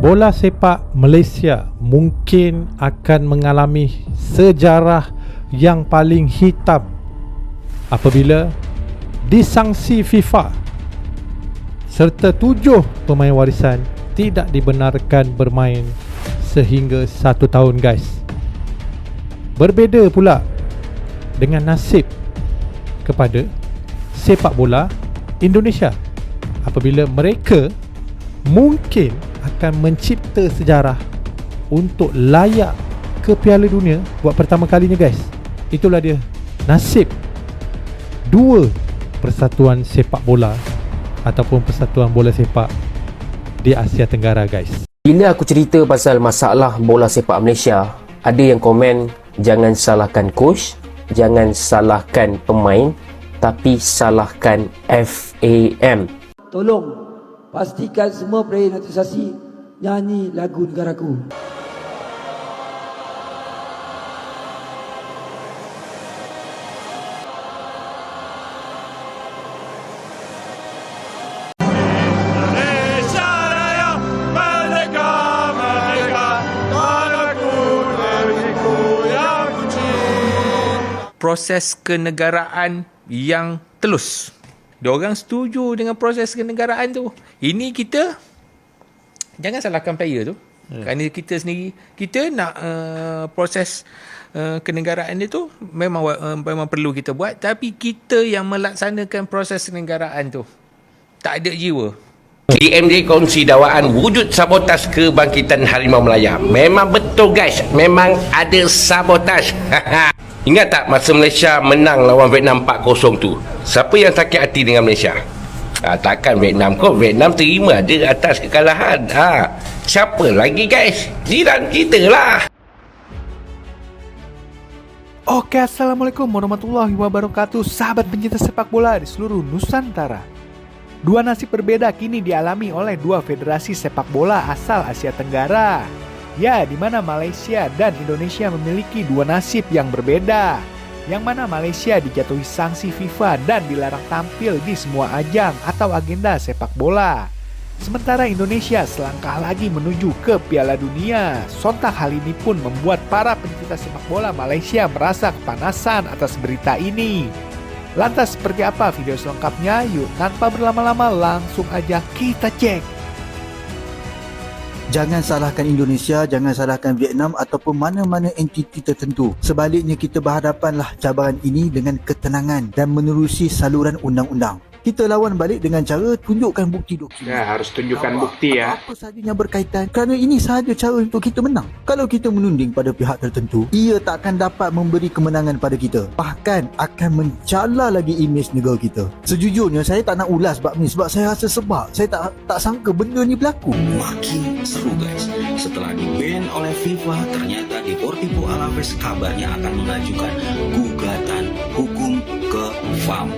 Bola sepak Malaysia mungkin akan mengalami sejarah yang paling hitam apabila disangsi FIFA serta 7 pemain warisan tidak dibenarkan bermain sehingga 1 tahun, guys. Berbeza pula dengan nasib kepada sepak bola Indonesia apabila mereka mungkin akan mencipta sejarah untuk layak ke Piala Dunia buat pertama kalinya, guys. Itulah dia nasib dua persatuan sepak bola ataupun persatuan bola sepak di Asia Tenggara, guys. Bila aku cerita pasal masalah bola sepak Malaysia, ada yang komen, jangan salahkan coach, jangan salahkan pemain, tapi salahkan FAM. Tolong pastikan semua player naturalisasi nyanyi lagu negaraku. Proses kenegaraan yang telus. Diorang setuju dengan proses kenegaraan tu. Ini kita jangan salahkan player tu. Kerana kita sendiri, kita nak proses kenegaraan dia tu memang perlu kita buat, tapi kita yang melaksanakan proses kenegaraan tu tak ada jiwa. DMJ kongsi dakwaan wujud sabotaj kebangkitan Harimau Melaya. Memang betul, guys, memang ada sabotaj. Ingat tak masa Malaysia menang lawan Vietnam 4-0 tu? Siapa yang sakit hati dengan Malaysia? Takkan Vietnam kot. Vietnam terima ada atas kekalahan. Siapa lagi, guys? Jiran kita lah. Oke, Assalamualaikum warahmatullahi wabarakatuh, sahabat pencinta sepak bola di seluruh Nusantara. Dua nasib berbeda kini dialami oleh dua federasi sepak bola asal Asia Tenggara. Ya, di mana Malaysia dan Indonesia memiliki dua nasib yang berbeda. Yang mana Malaysia dijatuhi sanksi FIFA dan dilarang tampil di semua ajang atau agenda sepak bola. Sementara Indonesia selangkah lagi menuju ke Piala Dunia. Sontak hal ini pun membuat para pencinta sepak bola Malaysia merasa kepanasan atas berita ini. Lantas seperti apa video selengkapnya? Yuk, tanpa berlama-lama langsung aja kita cek. Jangan salahkan Indonesia, jangan salahkan Vietnam ataupun mana-mana entiti tertentu. Sebaliknya kita berhadapanlah cabaran ini dengan ketenangan dan menerusi saluran undang-undang. Kita lawan balik dengan cara tunjukkan bukti dokumen. Ya, harus tunjukkan bukti ya. Apa sahaja yang berkaitan, kerana ini sahaja cara untuk kita menang. Kalau kita menunding pada pihak tertentu, ia takkan dapat memberi kemenangan pada kita. Bahkan akan mencala lagi imej negara kita. Sejujurnya saya tak nak ulas bab ni sebab saya rasa sebab. Saya tak sangka benda ni berlaku. Makin seru, guys. Setelah di-ban oleh FIFA, ternyata Deportivo Alaves kabarnya akan mengajukan gugatan hukum ke FAM.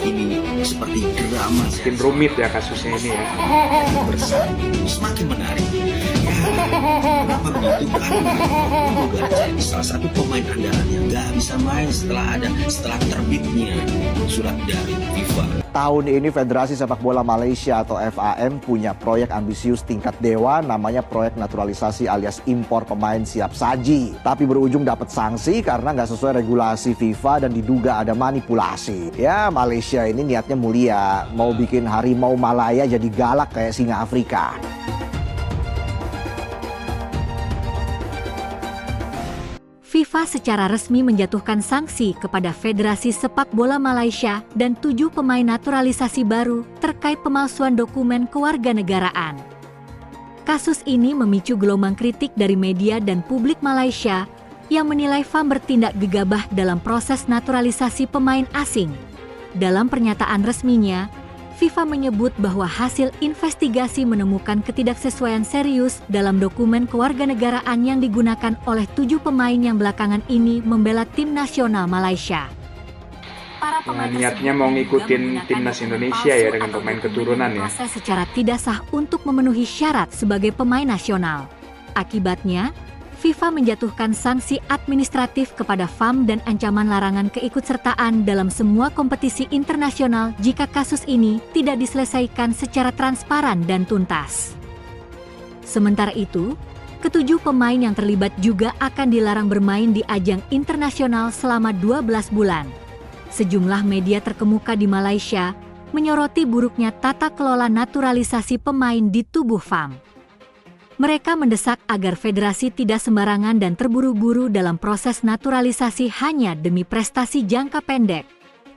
Ini seperti drama. Makin rumit ya kasusnya ini ya. Semakin menarik. Kenapa begitu? Karena salah satu pemain andalan yang gak bisa main setelah terbitnya surat dari FIFA. Tahun ini Federasi Sepak Bola Malaysia atau FAM punya proyek ambisius tingkat dewa, namanya proyek naturalisasi alias impor pemain siap saji. Tapi berujung dapat sanksi karena nggak sesuai regulasi FIFA dan diduga ada manipulasi. Ya, Malaysia ini niatnya mulia, mau bikin Harimau Malaya jadi galak kayak singa Afrika. FIFA secara resmi menjatuhkan sanksi kepada Federasi Sepak Bola Malaysia dan 7 pemain naturalisasi baru terkait pemalsuan dokumen kewarganegaraan. Kasus ini memicu gelombang kritik dari media dan publik Malaysia yang menilai FAM bertindak gegabah dalam proses naturalisasi pemain asing. Dalam pernyataan resminya, FIFA menyebut bahwa hasil investigasi menemukan ketidaksesuaian serius dalam dokumen kewarganegaraan yang digunakan oleh 7 pemain yang belakangan ini membela tim nasional Malaysia. Niatnya mau ngikutin timnas Indonesia ya dengan pemain keturunan ya. Proses secara tidak sah untuk memenuhi syarat sebagai pemain nasional. Akibatnya, FIFA menjatuhkan sanksi administratif kepada FAM dan ancaman larangan keikutsertaan dalam semua kompetisi internasional jika kasus ini tidak diselesaikan secara transparan dan tuntas. Sementara itu, ketujuh pemain yang terlibat juga akan dilarang bermain di ajang internasional selama 12 bulan. Sejumlah media terkemuka di Malaysia menyoroti buruknya tata kelola naturalisasi pemain di tubuh FAM. Mereka mendesak agar federasi tidak sembarangan dan terburu-buru dalam proses naturalisasi hanya demi prestasi jangka pendek.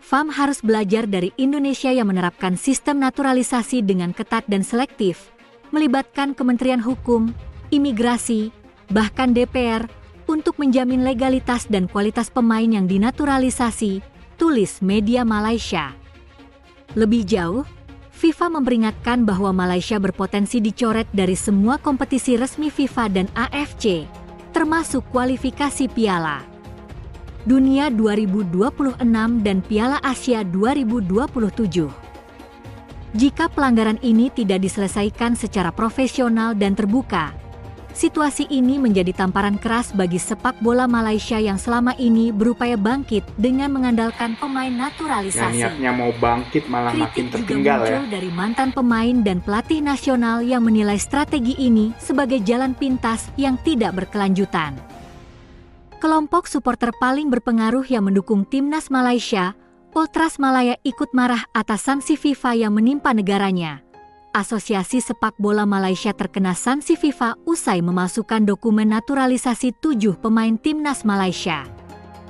FAM harus belajar dari Indonesia yang menerapkan sistem naturalisasi dengan ketat dan selektif, melibatkan Kementerian Hukum, Imigrasi, bahkan DPR, untuk menjamin legalitas dan kualitas pemain yang dinaturalisasi, tulis media Malaysia. Lebih jauh, FIFA memperingatkan bahwa Malaysia berpotensi dicoret dari semua kompetisi resmi FIFA dan AFC, termasuk kualifikasi Piala Dunia 2026 dan Piala Asia 2027. Jika pelanggaran ini tidak diselesaikan secara profesional dan terbuka, situasi ini menjadi tamparan keras bagi sepak bola Malaysia yang selama ini berupaya bangkit dengan mengandalkan pemain naturalisasi. Yang niatnya mau bangkit malah makin Kritik tertinggal juga muncul dari mantan pemain dan pelatih nasional yang menilai strategi ini sebagai jalan pintas yang tidak berkelanjutan. Kelompok supporter paling berpengaruh yang mendukung timnas Malaysia, Ultras Malaya, ikut marah atas sanksi FIFA yang menimpa negaranya. Asosiasi Sepak Bola Malaysia terkena sanksi FIFA usai memasukkan dokumen naturalisasi 7 pemain timnas Malaysia.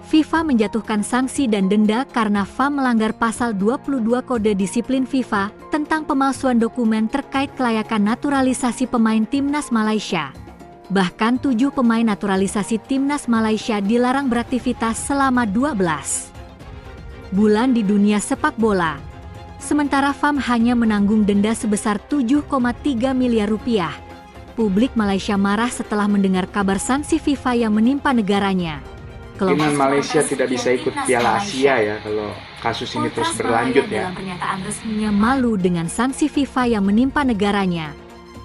FIFA menjatuhkan sanksi dan denda karena FAM melanggar pasal 22 Kode Disiplin FIFA tentang pemalsuan dokumen terkait kelayakan naturalisasi pemain timnas Malaysia. Bahkan 7 pemain naturalisasi timnas Malaysia dilarang beraktivitas selama 12 bulan di dunia sepak bola. Sementara FAM hanya menanggung denda sebesar 7,3 miliar rupiah. Publik Malaysia marah setelah mendengar kabar sanksi FIFA yang menimpa negaranya. Kemungkinan Malaysia tidak bisa ikut Piala Asia ya kalau kasus ini terus berlanjut ya. Dalam pernyataan resminya malu dengan sanksi FIFA yang menimpa negaranya.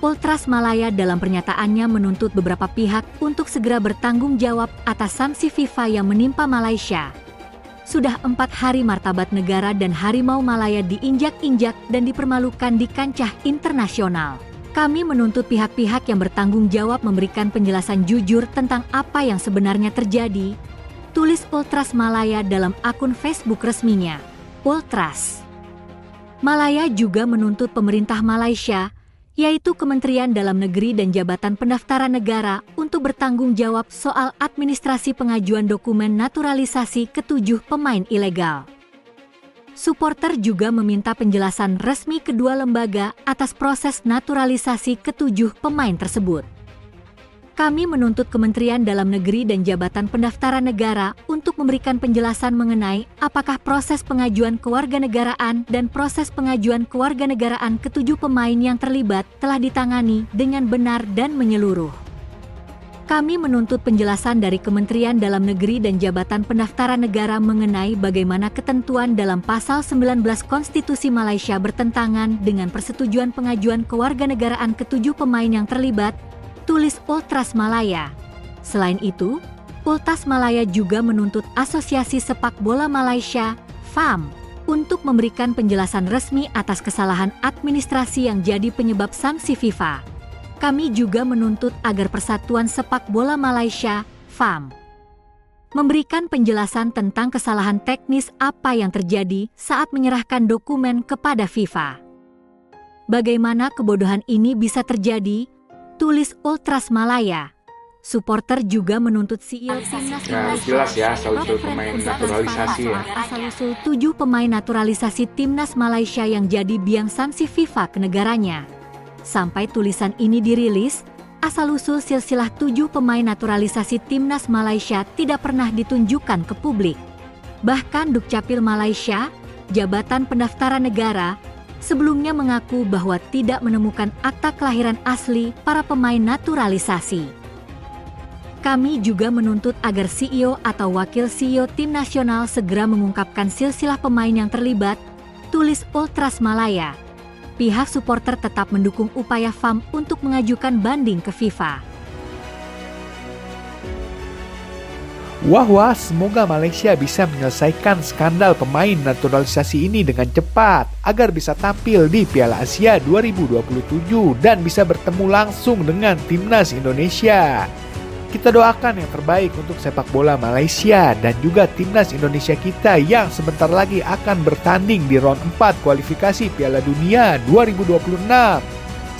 Ultras Malaya dalam pernyataannya menuntut beberapa pihak untuk segera bertanggung jawab atas sanksi FIFA yang menimpa Malaysia. Sudah 4 hari martabat negara dan harimau Malaya diinjak-injak dan dipermalukan di kancah internasional. Kami menuntut pihak-pihak yang bertanggung jawab memberikan penjelasan jujur tentang apa yang sebenarnya terjadi, tulis Ultras Malaya dalam akun Facebook resminya. Ultras Malaya juga menuntut pemerintah Malaysia, yaitu Kementerian Dalam Negeri dan Jabatan Pendaftaran Negara, untuk bertanggung jawab soal administrasi pengajuan dokumen naturalisasi ke-7 pemain ilegal. Supporter juga meminta penjelasan resmi kedua lembaga atas proses naturalisasi ke-7 pemain tersebut. Kami menuntut Kementerian Dalam Negeri dan Jabatan Pendaftaran Negara untuk memberikan penjelasan mengenai apakah proses pengajuan kewarganegaraan dan proses pengajuan kewarganegaraan ke-7 pemain yang terlibat telah ditangani dengan benar dan menyeluruh. Kami menuntut penjelasan dari Kementerian Dalam Negeri dan Jabatan Pendaftaran Negara mengenai bagaimana ketentuan dalam Pasal 19 Konstitusi Malaysia bertentangan dengan persetujuan pengajuan kewarganegaraan ke-7 pemain yang terlibat, tulis Ultras Malaya. Selain itu, Ultras Malaya juga menuntut Asosiasi Sepak Bola Malaysia, FAM, untuk memberikan penjelasan resmi atas kesalahan administrasi yang jadi penyebab sanksi FIFA. Kami juga menuntut agar Persatuan Sepak Bola Malaysia, FAM, memberikan penjelasan tentang kesalahan teknis apa yang terjadi saat menyerahkan dokumen kepada FIFA. Bagaimana kebodohan ini bisa terjadi? Tulis Ultras Malaya. Supporter juga menuntut CEO timnas Malaysia. Jelas ya, asal-usul pemain naturalisasi ya. Asal-usul 7 pemain naturalisasi timnas Malaysia yang jadi biang sanksi FIFA ke negaranya. Sampai tulisan ini dirilis, asal-usul silsilah 7 pemain naturalisasi timnas Malaysia tidak pernah ditunjukkan ke publik. Bahkan Dukcapil Malaysia, Jabatan Pendaftaran Negara, sebelumnya mengaku bahwa tidak menemukan akta kelahiran asli para pemain naturalisasi. Kami juga menuntut agar CEO atau wakil CEO tim nasional segera mengungkapkan silsilah pemain yang terlibat, tulis Ultras Malaya. Pihak supporter tetap mendukung upaya FAM untuk mengajukan banding ke FIFA. Wah, semoga Malaysia bisa menyelesaikan skandal pemain naturalisasi ini dengan cepat agar bisa tampil di Piala Asia 2027 dan bisa bertemu langsung dengan timnas Indonesia. Kita doakan yang terbaik untuk sepak bola Malaysia dan juga timnas Indonesia kita yang sebentar lagi akan bertanding di round 4 kualifikasi Piala Dunia 2026.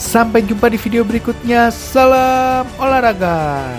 Sampai jumpa di video berikutnya. Salam olahraga.